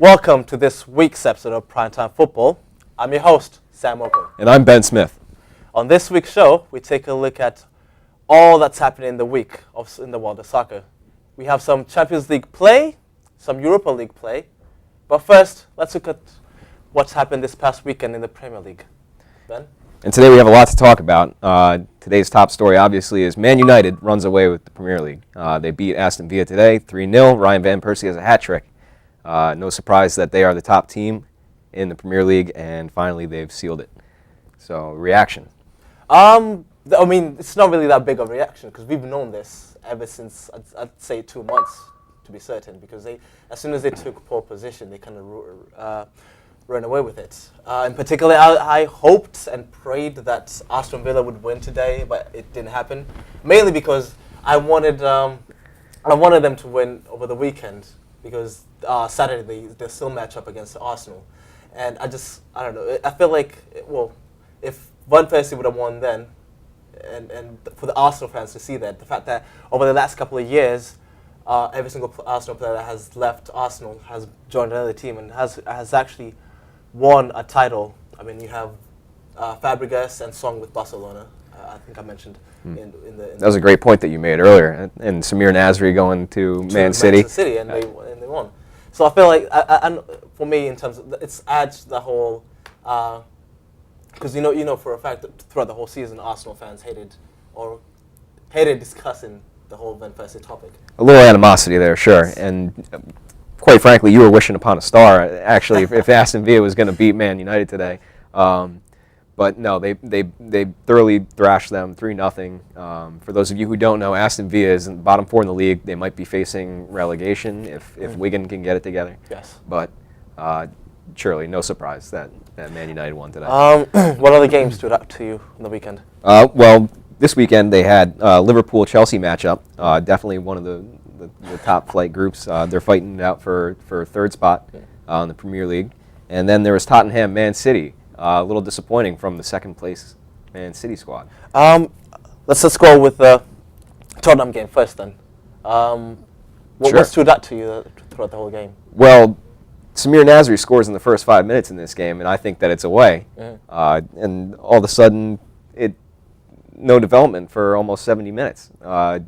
Welcome to this week's episode of Primetime Football. I'm your host, Sam Oko. And I'm Ben Smith. On this week's show, we take a look at all that's happening in the week in the world of soccer. We have some Champions League play, some Europa League play, but first, let's look at what's happened this past weekend in the Premier League. Ben? And today we have a lot to talk about. Today's top story, obviously, is Man United runs away with the Premier League. They beat Aston Villa today, 3-0. Ryan Van Persie has a hat trick. No surprise that they are the top team in the Premier League, and finally they've sealed it. So, reaction? I mean, it's not really that big of a reaction because we've known this ever since, I'd say, 2 months, to be certain, because as soon as they took pole position, they kind of ran away with it. In particular, I hoped and prayed that Aston Villa would win today, but it didn't happen, mainly because I wanted them to win over the weekend, because Saturday they still match up against Arsenal. And I don't know, I feel like, if Van Persie would have won then, and for the Arsenal fans to see that, the fact that over the last couple of years, every single Arsenal player that has left Arsenal has joined another team and has actually won a title. I mean, you have Fabregas and Song with Barcelona. I think I mentioned in the... That was a great point that you made earlier. And Samir Nasri going to Man City. Manchester City, and they won. So I feel like, and for me, in terms of, it adds the whole... Because you know for a fact that throughout the whole season, Arsenal fans hated discussing the whole Van Persie topic. A little animosity there, sure. And quite frankly, you were wishing upon a star, actually, if Aston Villa was going to beat Man United today. But no, they thoroughly thrashed them 3-0. For those of you who don't know, Aston Villa is in the bottom 4 in the league. They might be facing relegation if Wigan can get it together. Yes. But surely no surprise that Man United won today. What other games stood out to you on the weekend? Well, this weekend they had Liverpool-Chelsea matchup. Definitely one of the top flight groups. They're fighting it out for third spot in the Premier League. And then there was Tottenham-Man City. A little disappointing from the second place Man City squad. Let's go with the Tottenham game first then. What stood out to you throughout the whole game? Well, Samir Nasri scores in the first 5 minutes in this game, and I think that it's away. And all of a sudden, no development for almost 70 minutes. All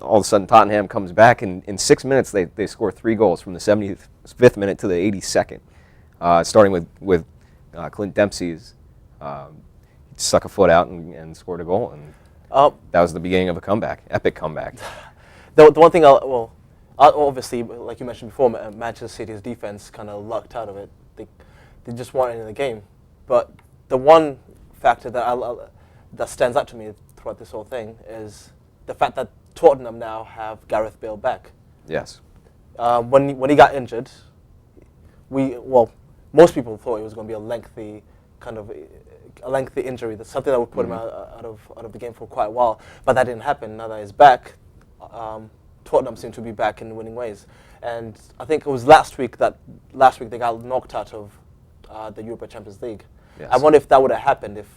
of a sudden, Tottenham comes back, and in 6 minutes, they score 3 goals from the 75th minute to the 82nd, starting with Clint Dempsey's stuck a foot out and scored a goal, and that was the beginning of a comeback, epic comeback. The one thing, obviously, like you mentioned before, Manchester City's defense kind of lucked out of it. They just weren't in the game. But the one factor that stands out to me throughout this whole thing is the fact that Tottenham now have Gareth Bale back. Yes. When he got injured, most people thought it was going to be a lengthy injury. That's something that would put him out of the game for quite a while. But that didn't happen. Now that he's back, Tottenham seem to be back in winning ways. And I think it was last week they got knocked out of the Europa Champions League. Yes. I wonder if that would have happened if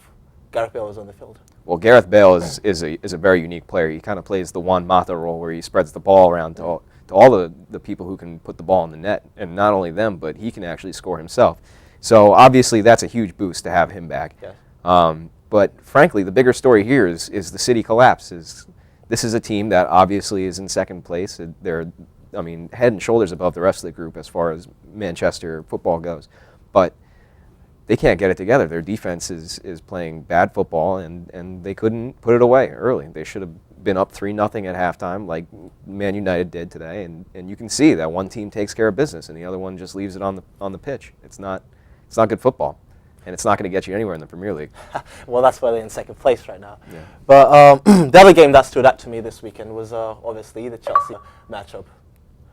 Gareth Bale was on the field. Well, Gareth Bale is a very unique player. He kind of plays the Juan Mata role where he spreads the ball around to all the people who can put the ball in the net. And not only them, but he can actually score himself. So obviously that's a huge boost to have him back. Yes. But frankly, the bigger story here is the City collapse. This is a team that obviously is in second place. They're, head and shoulders above the rest of the group as far as Manchester football goes. But they can't get it together. Their defense is playing bad football, and they couldn't put it away early. They should have been up 3-0 at halftime like Man United did today, and you can see that one team takes care of business and the other one just leaves it on the pitch. It's not good football, and it's not going to get you anywhere in the Premier League. Well, that's why they're in second place right now. Yeah. But the other game that stood out to me this weekend was obviously the Chelsea matchup.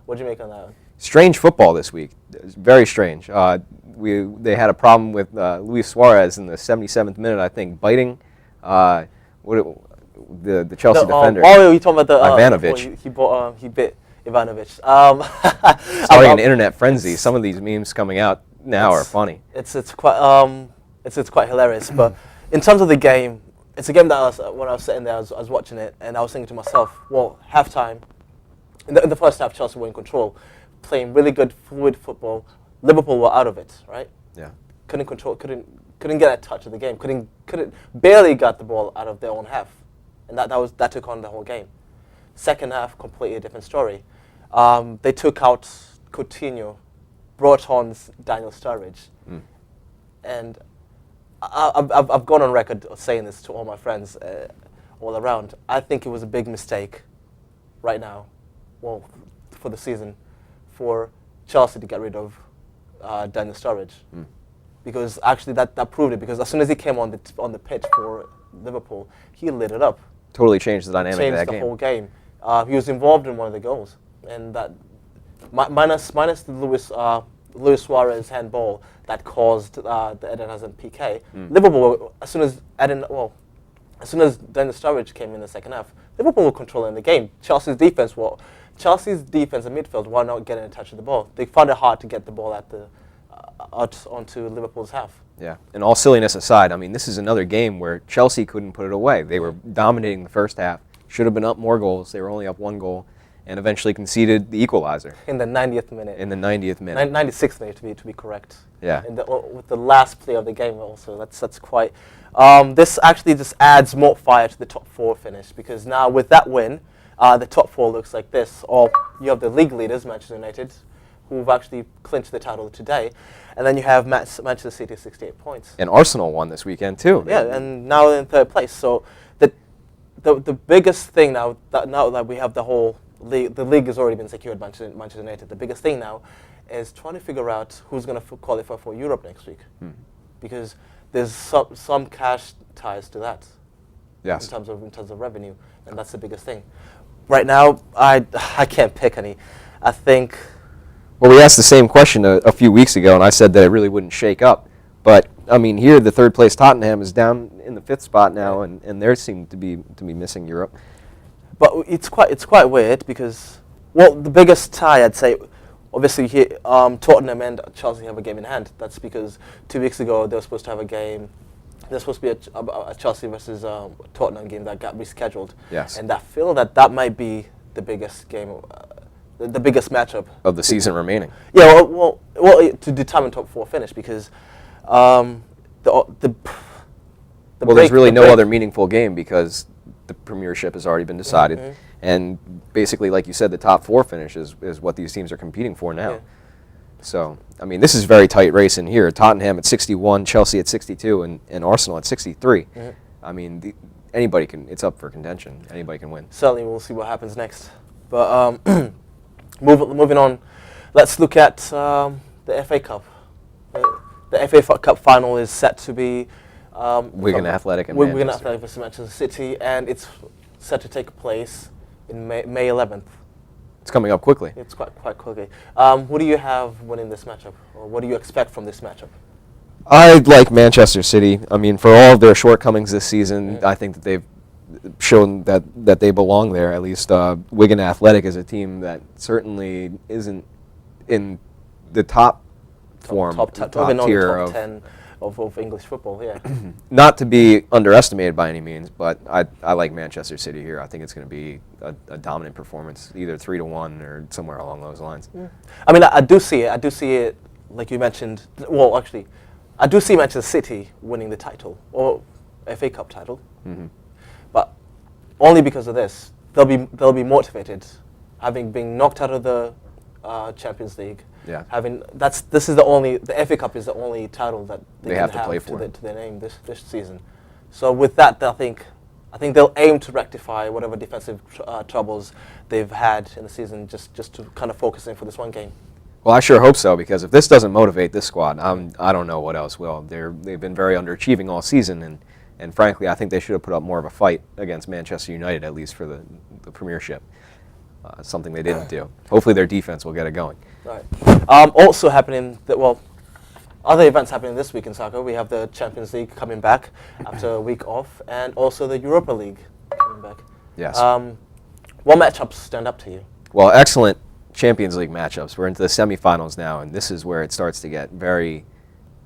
What do you make on that one? Strange football this week. Very strange. They had a problem with Luis Suarez in the 77th minute, I think, biting the Chelsea defender. Oh, you're talking about the Ivanovic. He bit Ivanovic. Starting an internet frenzy. Some of these memes coming out now are funny. It's quite hilarious. But in terms of the game, it's a game that when I was sitting there, I was watching it, and I was thinking to myself, well, halftime, in the first half, Chelsea were in control, playing really good fluid football, Liverpool were out of it, right? Yeah. Couldn't control, couldn't get a touch of the game. Couldn't barely got the ball out of their own half, and that took on the whole game. Second half, completely different story. They took out Coutinho, brought on Daniel Sturridge, and I've gone on record of saying this to all my friends all around. I think it was a big mistake right now, well, for the season, for Chelsea to get rid of Daniel Sturridge, because actually that proved it. Because as soon as he came on the pitch for Liverpool, he lit it up. Totally changed the dynamic of that game. Changed the whole game. He was involved in one of the goals, and that minus the Luis Suarez handball that caused the Eden Hazard PK. Liverpool, as soon as Daniel Sturridge came in the second half, Liverpool were controlling the game. Chelsea's defense and midfield were not getting in touch with the ball. They found it hard to get the ball out onto Liverpool's half. Yeah, and all silliness aside, I mean, this is another game where Chelsea couldn't put it away. They were dominating the first half, should have been up more goals. They were only up 1 goal, and eventually conceded the equalizer. In the 90th minute. In the 90th minute. 96th minute, to be correct. Yeah. With the last play of the game also. That's quite... this actually just adds more fire to the top 4 finish, because now with that win, the top 4 looks like this. Or you have the league leaders, Manchester United, who've actually clinched the title today. And then you have Manchester City, 68 points. And Arsenal won this weekend too. Yeah, and now in 3rd place. So the biggest thing now that we have the whole league, the league has already been secured by Manchester United. The biggest thing now is trying to figure out who's going to qualify for Europe next week, because there's some cash ties to that. Yes. In terms of revenue, and that's the biggest thing. Right now, I can't pick any. I think. Well, we asked the same question a few weeks ago, and I said that it really wouldn't shake up. But I mean, here the 3rd place Tottenham is down in the 5th spot now, and they seem to be missing Europe. But it's quite weird because, well, the biggest tie I'd say, obviously here, Tottenham and Chelsea have a game in hand. That's because 2 weeks ago they were supposed to have a game. There's supposed to be a Chelsea versus Tottenham game that got rescheduled. Yes. And I feel that might be the biggest game, the biggest matchup Of the season remaining. Yeah, well, to determine top 4 finish, because there's really no other meaningful game because the Premiership has already been decided, and basically, like you said, the top 4 finish is what these teams are competing for now. Yeah. So, I mean, this is a very tight race in here. Tottenham at 61, Chelsea at 62, and Arsenal at 63. I mean, anybody can. It's up for contention. Anybody can win. Certainly, we'll see what happens next. But moving on, let's look at the FA Cup. The FA Cup final is set to be Wigan Athletic and Wigan Manchester. Athletic versus Manchester City, and it's set to take place in May 11th. It's coming up quickly. It's quite quickly. What do you have winning this matchup, or what do you expect from this matchup? I like Manchester City. I mean, for all of their shortcomings this season, I think that they've shown that they belong there. At least Wigan Athletic is a team that certainly isn't in the top form, top top tier of 10 of English football. Yeah. Not to be underestimated by any means, but I like Manchester City here. I think it's going to be a dominant performance, either 3-1 or somewhere along those lines. I mean, I do see it. I do see it, like you mentioned. Well, actually, I do see Manchester City winning the title, or FA Cup title. But only because of this. They'll be motivated, having been knocked out of the Champions League. Yeah. The FA Cup is the only title that they have can to play have for to their name this season. So with that, I think they'll aim to rectify whatever defensive troubles they've had in the season, just to kind of focus in for this one game. Well, I sure hope so, because if this doesn't motivate this squad, I don't know what else will. They've been very underachieving all season, and frankly, I think they should have put up more of a fight against Manchester United, at least for the Premiership. Something they didn't do. Hopefully their defense will get it going. Right. Also happening, other events happening this week in soccer. We have the Champions League coming back after a week off, and also the Europa League coming back. Yes. What matchups stand up to you? Well, excellent Champions League matchups. We're into the semifinals now, and this is where it starts to get very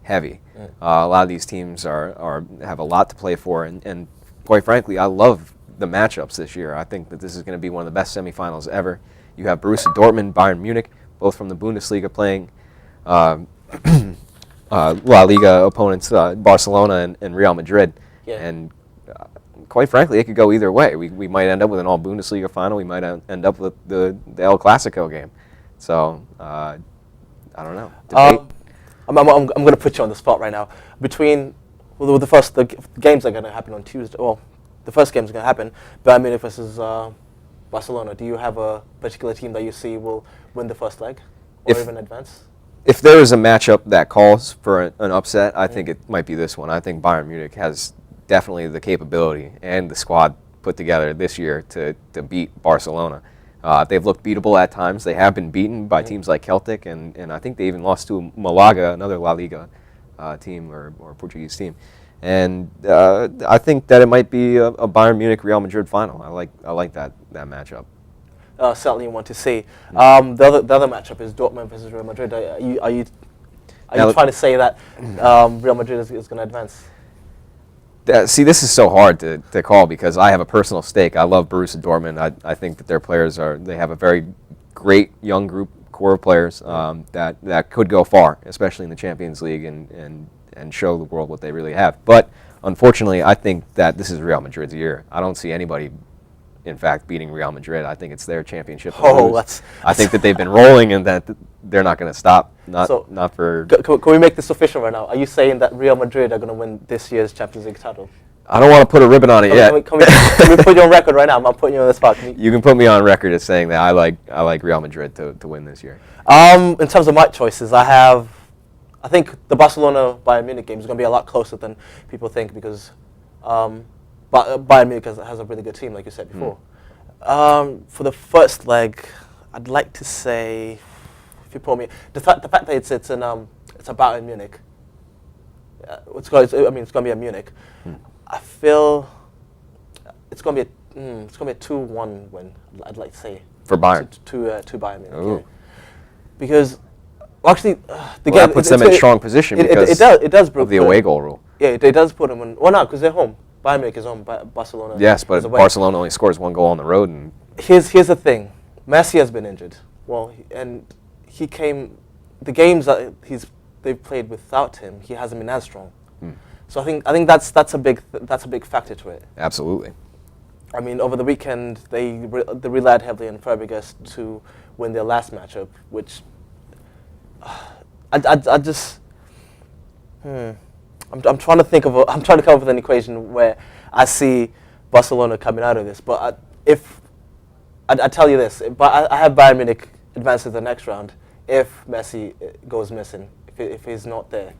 heavy. A lot of these teams have a lot to play for, and quite frankly, I love the matchups this year. I think that this is going to be one of the best semifinals ever. You have Borussia Dortmund, Bayern Munich, both from the Bundesliga playing. La Liga opponents, Barcelona and Real Madrid. Yeah. And quite frankly, it could go either way. We might end up with an all-Bundesliga final. We might end up with the El Clasico game. So, I don't know. Debate. I'm going to put you on the spot right now. Between the games are going to happen on Tuesday. Well, the first game is going to happen. Bayern Munich versus Barcelona. Do you have a particular team that you see will win the first leg, or even advance? If there is a matchup that calls for an upset, I think it might be this one. I think Bayern Munich has definitely the capability and the squad put together this year to beat Barcelona. They've looked beatable at times. They have been beaten by teams like Celtic, and I think they even lost to Malaga, another La Liga team or Portuguese team. And I think that it might be a Bayern Munich-Real Madrid final. I like that matchup. Certainly want to see. The other matchup is Dortmund versus Real Madrid. Are you trying to say that Real Madrid is going to advance? See, this is so hard to call because I have a personal stake. I love Borussia Dortmund. I think that their players they have a very great young core of players that could go far, especially in the Champions League and show the world what they really have. But unfortunately, I think that this is Real Madrid's year. I don't see anybody, in fact, beating Real Madrid. I think it's their championship. I think that they've been rolling and that they're not going to stop. Not for. Can we make this official right now? Are you saying that Real Madrid are going to win this year's Champions League title? I don't want to put a ribbon on it yet. Can we put you on record right now? I'm putting you on the spot. You can put me on record as saying that I like Real Madrid to win this year. In terms of my choices, I think the Barcelona Bayern Munich game is going to be a lot closer than people think because Bayern Munich has a really good team, like you said before. For the first leg, I'd like to say, if you put me, the fact that it's a Bayern Munich. It's going to be a Munich. I feel it's going to be a 2-1 win. I'd like to say for Bayern to Bayern Munich. Yeah. Because actually, the game that puts them in strong position because it does of the away goal rule. Yeah, it does put them in. Well, no, because they're home. Bayern Munich is home. Barcelona. Yes, but Barcelona only scores one goal on the road. And here's the thing: Messi has been injured. Well, he came. The games that they've played without him, he hasn't been as strong. So I think that's a big factor to it. Absolutely. I mean, over the weekend they relied heavily on Fabregas to win their last matchup, which I'm trying to think of I'm trying to come up with an equation where I see Barcelona coming out of this. But I tell you this, but I have Bayern Munich advance to the next round if Messi goes missing. If he's not there,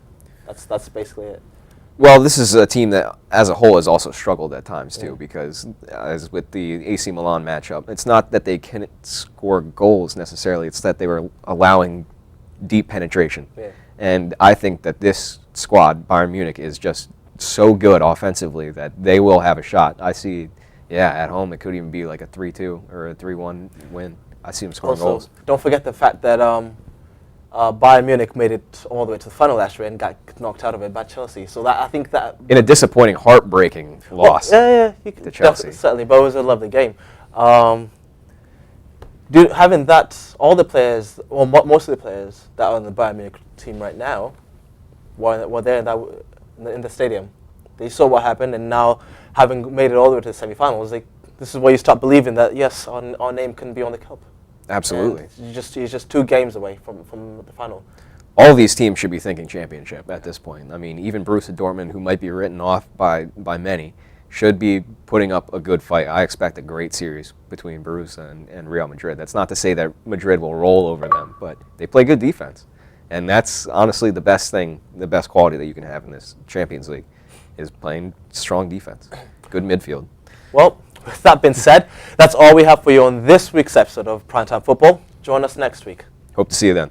that's basically it. Well, this is a team that, as a whole, has also struggled at times too, because as with the AC Milan matchup, it's not that they can't score goals necessarily; it's that they were allowing deep penetration. Yeah. And I think that this squad, Bayern Munich, is just so good offensively that they will have a shot. I see, at home it could even be like a 3-2 or a 3-1 win. I see them scoring goals. Don't forget the fact that Bayern Munich made it all the way to the final last year and got knocked out of it by Chelsea. So I think that in a disappointing, heartbreaking loss to Chelsea. Certainly, but it was a lovely game. Having that, all the players, or most of the players that are on the Bayern Munich team right now, were there in the stadium. They saw what happened, and now having made it all the way to the semi-finals, this is where you start believing that yes, our name can be on the cup. Absolutely. You're just 2 games away from the final. All these teams should be thinking championship at this point. I mean, even Borussia Dortmund, who might be written off by many, should be putting up a good fight. I expect a great series between Borussia and Real Madrid. That's not to say that Madrid will roll over them, but they play good defense. And that's honestly the best thing, the best quality that you can have in this Champions League, is playing strong defense, good midfield. Well, with that being said, that's all we have for you on this week's episode of Primetime Football. Join us next week. Hope to see you then.